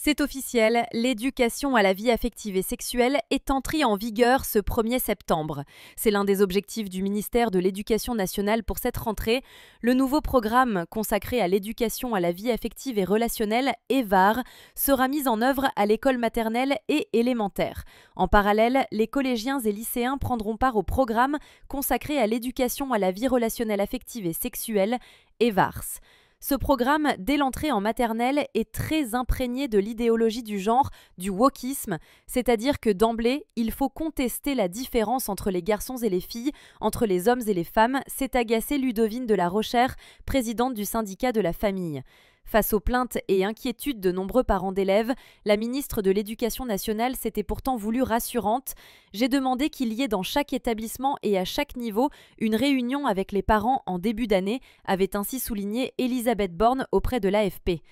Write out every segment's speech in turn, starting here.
C'est officiel, l'éducation à la vie affective et sexuelle est entrée en vigueur ce 1er septembre. C'est l'un des objectifs du ministère de l'Éducation nationale pour cette rentrée. Le nouveau programme consacré à l'éducation à la vie affective et relationnelle, EVAR, sera mis en œuvre à l'école maternelle et élémentaire. En parallèle, les collégiens et lycéens prendront part au programme consacré à l'éducation à la vie relationnelle affective et sexuelle, EVARS. Ce programme, dès l'entrée en maternelle, est très imprégné de l'idéologie du genre, du wokisme, c'est-à-dire que d'emblée, il faut contester la différence entre les garçons et les filles, entre les hommes et les femmes, s'est agacée Ludovine de la Rochère, présidente du syndicat de la famille. Face aux plaintes et inquiétudes de nombreux parents d'élèves, la ministre de l'Éducation nationale s'était pourtant voulue rassurante. J'ai demandé qu'il y ait dans chaque établissement et à chaque niveau une réunion avec les parents en début d'année, avait ainsi souligné Elisabeth Borne auprès de l'AFP.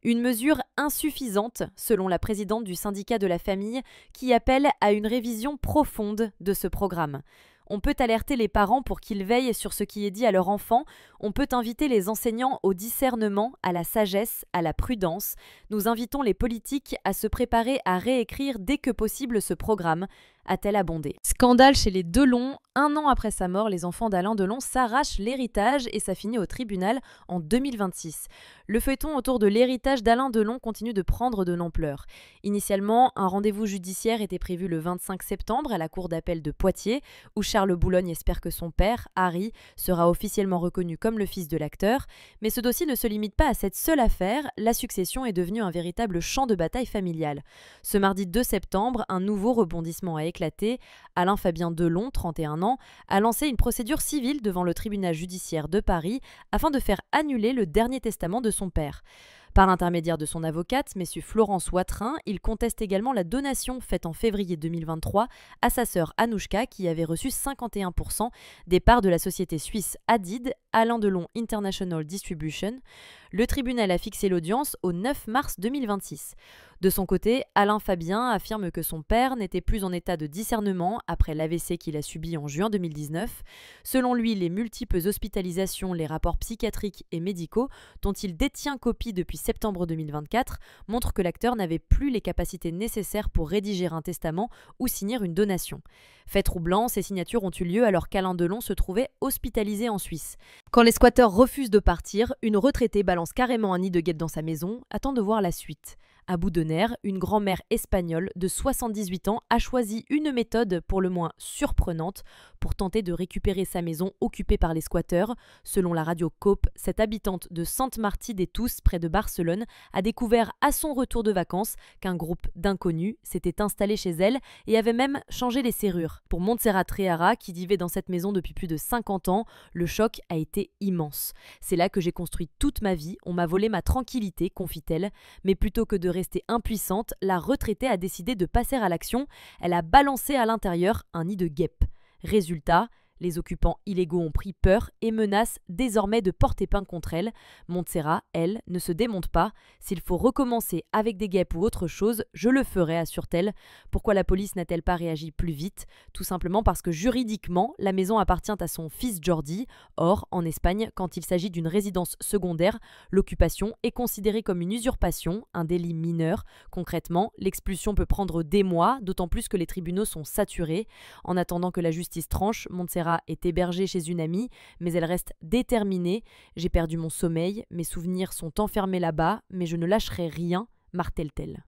Une mesure insuffisante, selon la présidente du syndicat de la famille, qui appelle à une révision profonde de ce programme. On peut alerter les parents pour qu'ils veillent sur ce qui est dit à leur enfant. On peut inviter les enseignants au discernement, à la sagesse, à la prudence. Nous invitons les politiques à se préparer à réécrire dès que possible ce programme, a-t-elle abondé. Scandale chez les Delon. 1 an après sa mort, les enfants d'Alain Delon s'arrachent l'héritage et ça finit au tribunal en 2026. Le feuilleton autour de l'héritage d'Alain Delon continue de prendre de l'ampleur. Initialement, un rendez-vous judiciaire était prévu le 25 septembre à la cour d'appel de Poitiers, où Charles Boulogne espère que son père, Harry, sera officiellement reconnu comme le fils de l'acteur. Mais ce dossier ne se limite pas à cette seule affaire, la succession est devenue un véritable champ de bataille familial. Ce mardi 2 septembre, un nouveau rebondissement a éclaté. Alain Fabien Delon, 31 ans, a lancé une procédure civile devant le tribunal judiciaire de Paris afin de faire annuler le dernier testament de son père. Par l'intermédiaire de son avocate, M. Florence Watrin, il conteste également la donation faite en février 2023 à sa sœur Anouchka qui avait reçu 51% des parts de la société suisse Hadid, Alain Delon International Distribution. Le tribunal a fixé l'audience au 9 mars 2026. De son côté, Alain Fabien affirme que son père n'était plus en état de discernement après l'AVC qu'il a subi en juin 2019. Selon lui, les multiples hospitalisations, les rapports psychiatriques et médicaux dont il détient copie depuis septembre 2024 montrent que l'acteur n'avait plus les capacités nécessaires pour rédiger un testament ou signer une donation. Fait troublant, ces signatures ont eu lieu alors qu'Alain Delon se trouvait hospitalisé en Suisse. Quand les squatteurs refusent de partir, une retraitée balance carrément un nid de guêpes dans sa maison, attend de voir la suite. À bout de nerfs, une grand-mère espagnole de 78 ans a choisi une méthode pour le moins surprenante pour tenter de récupérer sa maison occupée par les squatteurs. Selon la radio COPE, cette habitante de Sante-Martí-des-Tous, près de Barcelone, a découvert à son retour de vacances qu'un groupe d'inconnus s'était installé chez elle et avait même changé les serrures. Pour Montserrat Reara, qui vivait dans cette maison depuis plus de 50 ans, le choc a été immense. C'est là que j'ai construit toute ma vie, on m'a volé ma tranquillité, confie-t-elle, mais plutôt que de restée impuissante, la retraitée a décidé de passer à l'action. Elle a balancé à l'intérieur un nid de guêpes. Résultat, les occupants illégaux ont pris peur et menacent désormais de porter plainte contre elle. Montserrat, elle, ne se démonte pas. S'il faut recommencer avec des guêpes ou autre chose, je le ferai, assure-t-elle. Pourquoi la police n'a-t-elle pas réagi plus vite? Tout simplement parce que juridiquement, la maison appartient à son fils Jordi. Or, en Espagne, quand il s'agit d'une résidence secondaire, l'occupation est considérée comme une usurpation, un délit mineur. Concrètement, l'expulsion peut prendre des mois, d'autant plus que les tribunaux sont saturés. En attendant que la justice tranche, Montserrat est hébergée chez une amie, mais elle reste déterminée. J'ai perdu mon sommeil, mes souvenirs sont enfermés là-bas, mais je ne lâcherai rien, martèle-t-elle.